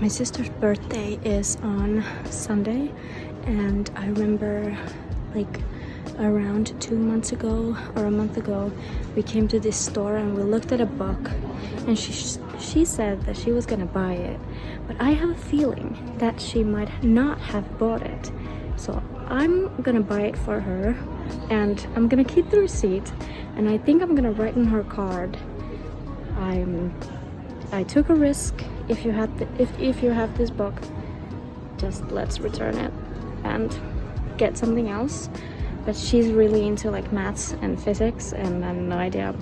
My sister's birthday is on Sunday, and I remember like around 2 months ago or a month ago we came to this store and we looked at a book, and she said that she was gonna buy it, but I have a feeling that she might not have bought it, so I'm gonna buy it for her and I'm gonna keep the receipt, and I think I'm gonna write in her card, I took a risk. If you have this book, just let's return it and get something else. But she's really into like maths and physics, and I have no idea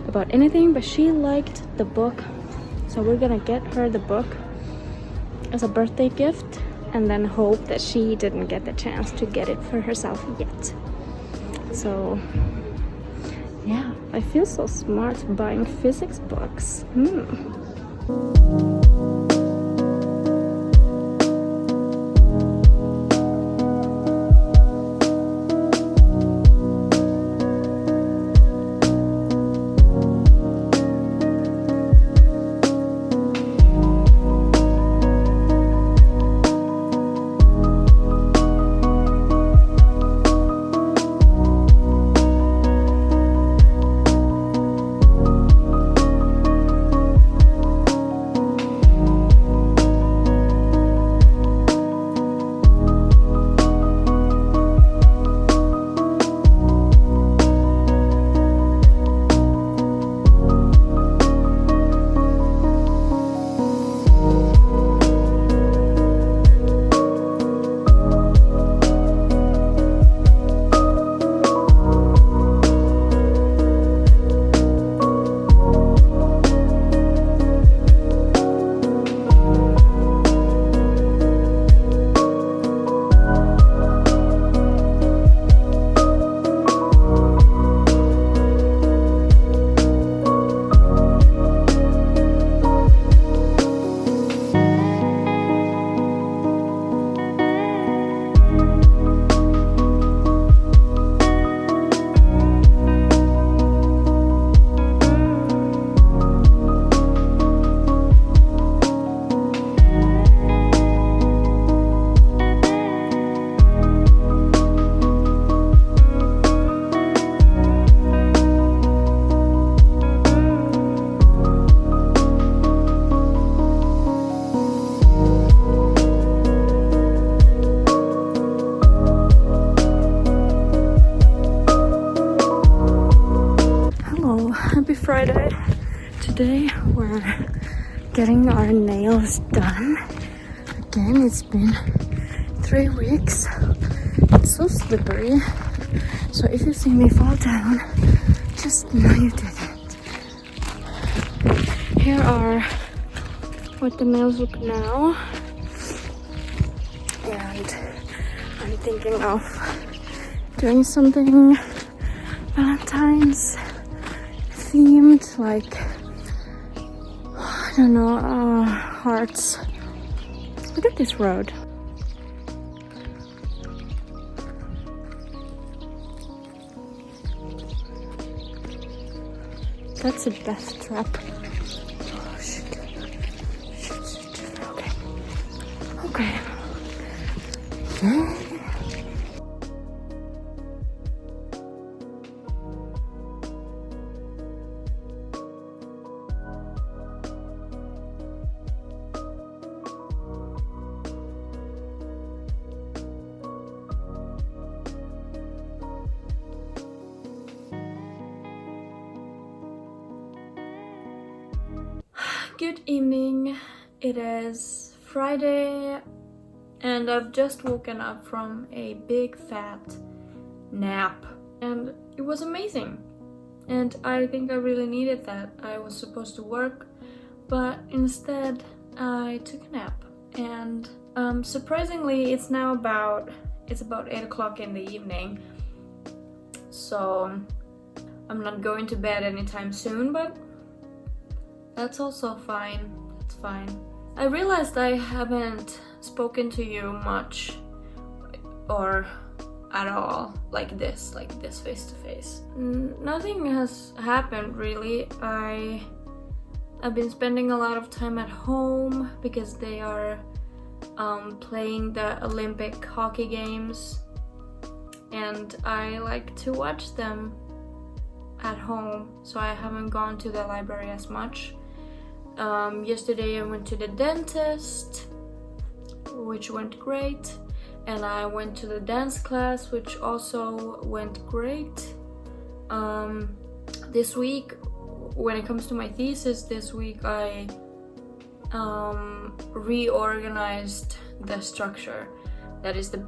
about anything, but she liked the book, so we're gonna get her the book as a birthday gift and then hope that she didn't get the chance to get it for herself yet. So yeah, I feel so smart buying physics books. Happy Friday. Today we're getting our nails done. Again, it's been 3 weeks. It's so slippery. So if you see me fall down, just know you didn't. Here are what the nails look now. And I'm thinking of doing something Valentine's themed, like, I don't know, hearts. Look at this road. That's a death trap. Oh shit. Okay. Good evening. It is Friday and I've just woken up from a big fat nap, and it was amazing, and I think I really needed that. I was supposed to work, but instead I took a nap, and surprisingly it's about 8 o'clock in the evening, so I'm not going to bed anytime soon, but that's also fine. It's fine. I realized I haven't spoken to you much or at all like this face to face. Nothing has happened really. I I've been spending a lot of time at home because they are playing the Olympic hockey games, and I like to watch them at home, so I haven't gone to the library as much. Yesterday I went to the dentist, which went great, and I went to the dance class, which also went great. This week, when it comes to my thesis, this week I reorganized the structure. That is the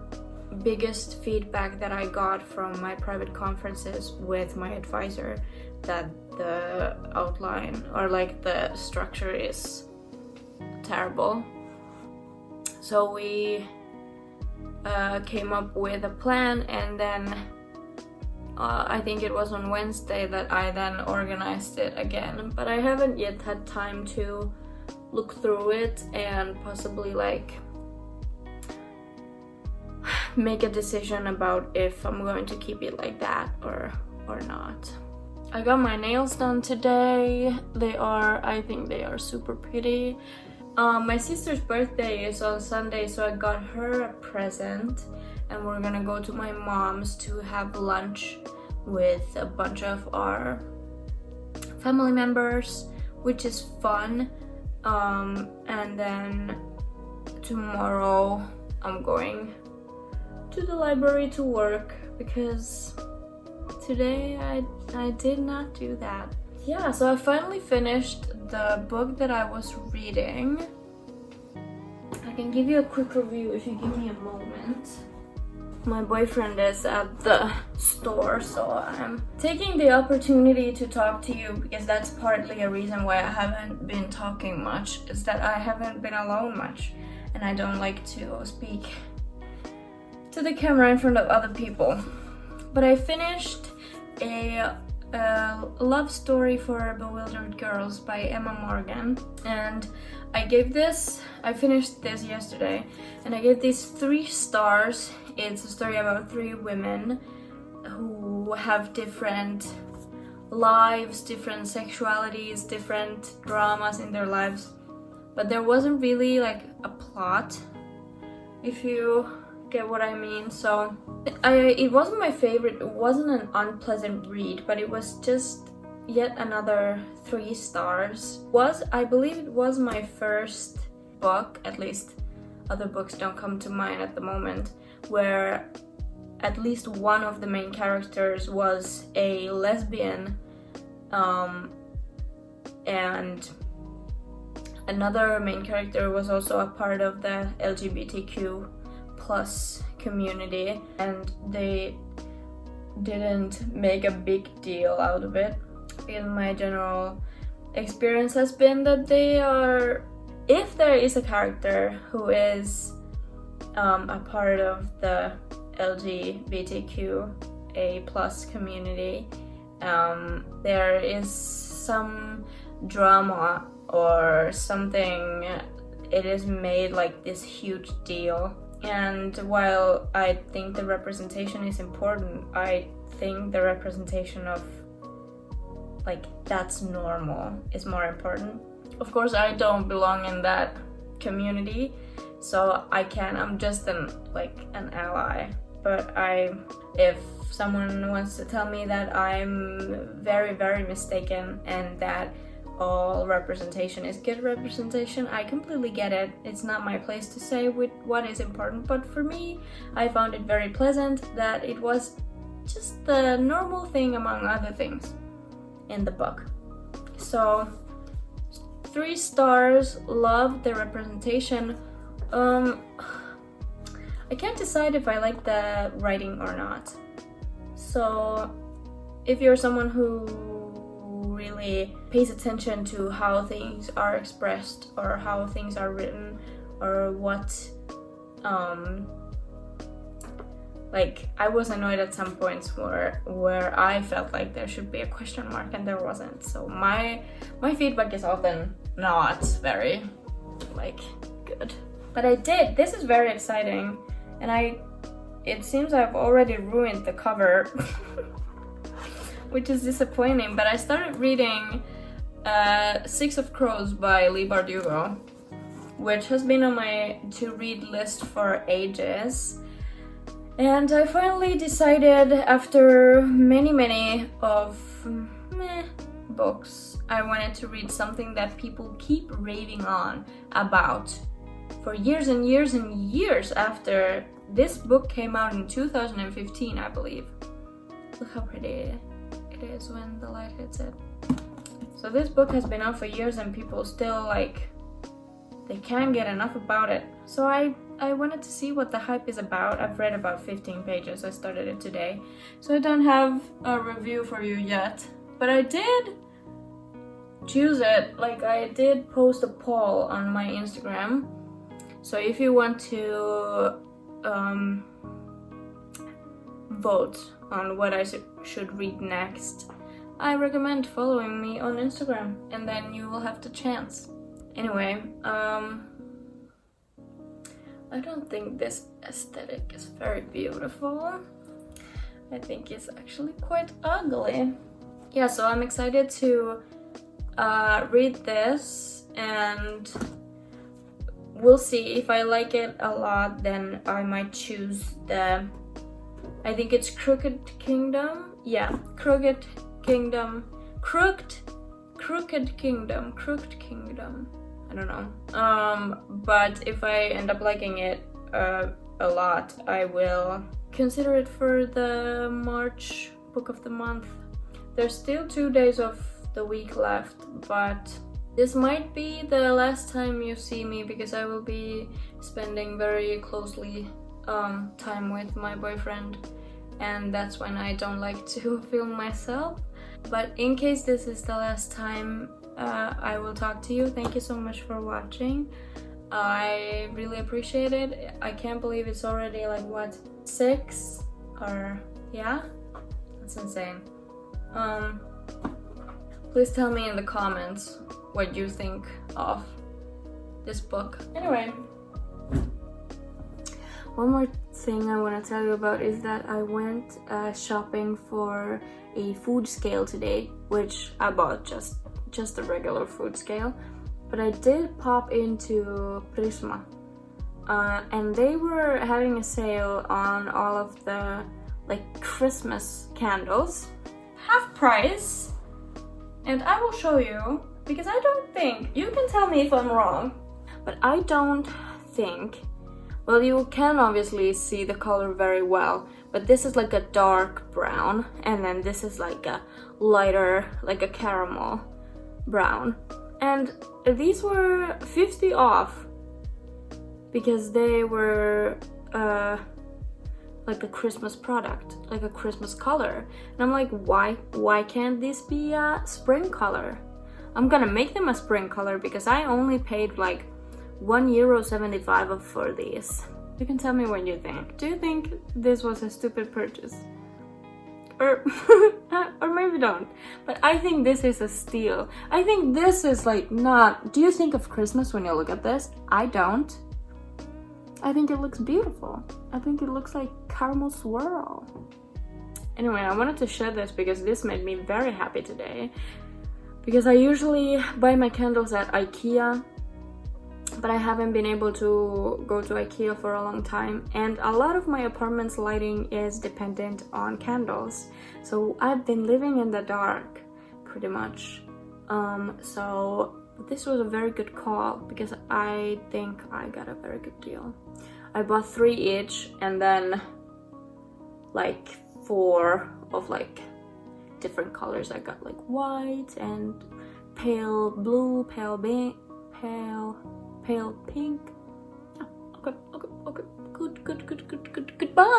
biggest feedback that I got from my private conferences with my advisor, that the outline or like the structure is terrible. So we came up with a plan, and then I think it was on Wednesday that I then organized it again, but I haven't yet had time to look through it and possibly like make a decision about if I'm going to keep it like that or not. I got my nails done today. I think they are super pretty. My sister's birthday is on Sunday, so I got her a present, and we're gonna go to my mom's to have lunch with a bunch of our family members, which is fun. And then tomorrow I'm going to the library to work because today I did not do that. Yeah, so I finally finished the book that I was reading. I can give you a quick review if you give me a moment. My boyfriend is at the store, so I'm taking the opportunity to talk to you because that's partly a reason why I haven't been talking much, is that I haven't been alone much and I don't like to speak to the camera in front of other people. But I finished a love story for bewildered girls by Emma Morgan, and I finished this yesterday, and I gave this 3 stars. It's a story about 3 women who have different lives, different sexualities, different dramas in their lives, but there wasn't really like a plot, if you get what I mean. So it wasn't my favorite, it wasn't an unpleasant read, but it was just yet another 3 stars. I believe it was my first book, at least other books don't come to mind at the moment, where at least one of the main characters was a lesbian, and another main character was also a part of the LGBTQ plus community, and they didn't make a big deal out of it. In my general experience has been that if there is a character who is a part of the LGBTQA plus community, there is some drama or something. It is made like this huge deal. And while I think the representation is important, I think the representation of like that's normal is more important. Of course, I don't belong in that community, so I'm just an ally. But if someone wants to tell me that I'm very, very mistaken and that all representation is good representation, I completely get it. It's not my place to say what is important, but for me, I found it very pleasant that it was just the normal thing among other things in the book. So 3 stars, love the representation. I can't decide if I like the writing or not. So if you're someone who really pays attention to how things are expressed or how things are written or what I was annoyed at some points where I felt like there should be a question mark and there wasn't. So my feedback is often not very good. But I did. This is very exciting, and it seems I've already ruined the cover. Which is disappointing, but I started reading Six of Crows by Leigh Bardugo, which has been on my to-read list for ages. And I finally decided, after many of books, I wanted to read something that people keep raving on about for years and years and years after this book came out in 2015, I believe. Look how pretty it is when the light hits it. So this book has been out for years and people still they can't get enough about it. So I wanted to see what the hype is about. I've read about 15 pages. I started it today. So I don't have a review for you yet, but I did choose it. I did post a poll on my Instagram. So if you want to vote on what I should read next, I recommend following me on Instagram, and then you will have the chance. Anyway, I don't think this aesthetic is very beautiful. I think it's actually quite ugly. Yeah, so I'm excited to read this, and we'll see. If I like it a lot, then I might choose I think it's Crooked Kingdom. Yeah, Crooked Kingdom. I don't know. But if I end up liking it a lot, I will consider it for the March book of the month. There's still 2 days of the week left, but this might be the last time you see me, because I will be spending very closely time with my boyfriend, and that's when I don't like to film myself. But in case this is the last time I will talk to you, thank you so much for watching. I really appreciate it. I can't believe it's already 6 or yeah, that's insane. Please tell me in the comments what you think of this book. Anyway, one more thing I want to tell you about is that I went shopping for a food scale today, which I bought just a regular food scale, but I did pop into Prisma, and they were having a sale on all of the Christmas candles, half price. And I will show you, because I don't think, you can tell me if I'm wrong, but I don't think, well, you can obviously see the color very well, but this is a dark brown, and then this is a lighter, a caramel brown. And these were 50 off, because they were a Christmas product, a Christmas color. And I'm like, why can't this be a spring color? I'm gonna make them a spring color, because I only paid €1.75 for these. You can tell me what you think. Do you think this was a stupid purchase? Or maybe don't. But I think this is a steal. I think this is not... Do you think of Christmas when you look at this? I don't. I think it looks beautiful. I think it looks like caramel swirl. Anyway, I wanted to share this because this made me very happy today. Because I usually buy my candles at IKEA, but I haven't been able to go to IKEA for a long time. And a lot of my apartment's lighting is dependent on candles. So I've been living in the dark, pretty much. So this was a very good call, because I think I got a very good deal. I bought 3 each, and then 4 of different colors. I got like white and pale blue, pale pink. Yeah, okay, good, goodbye.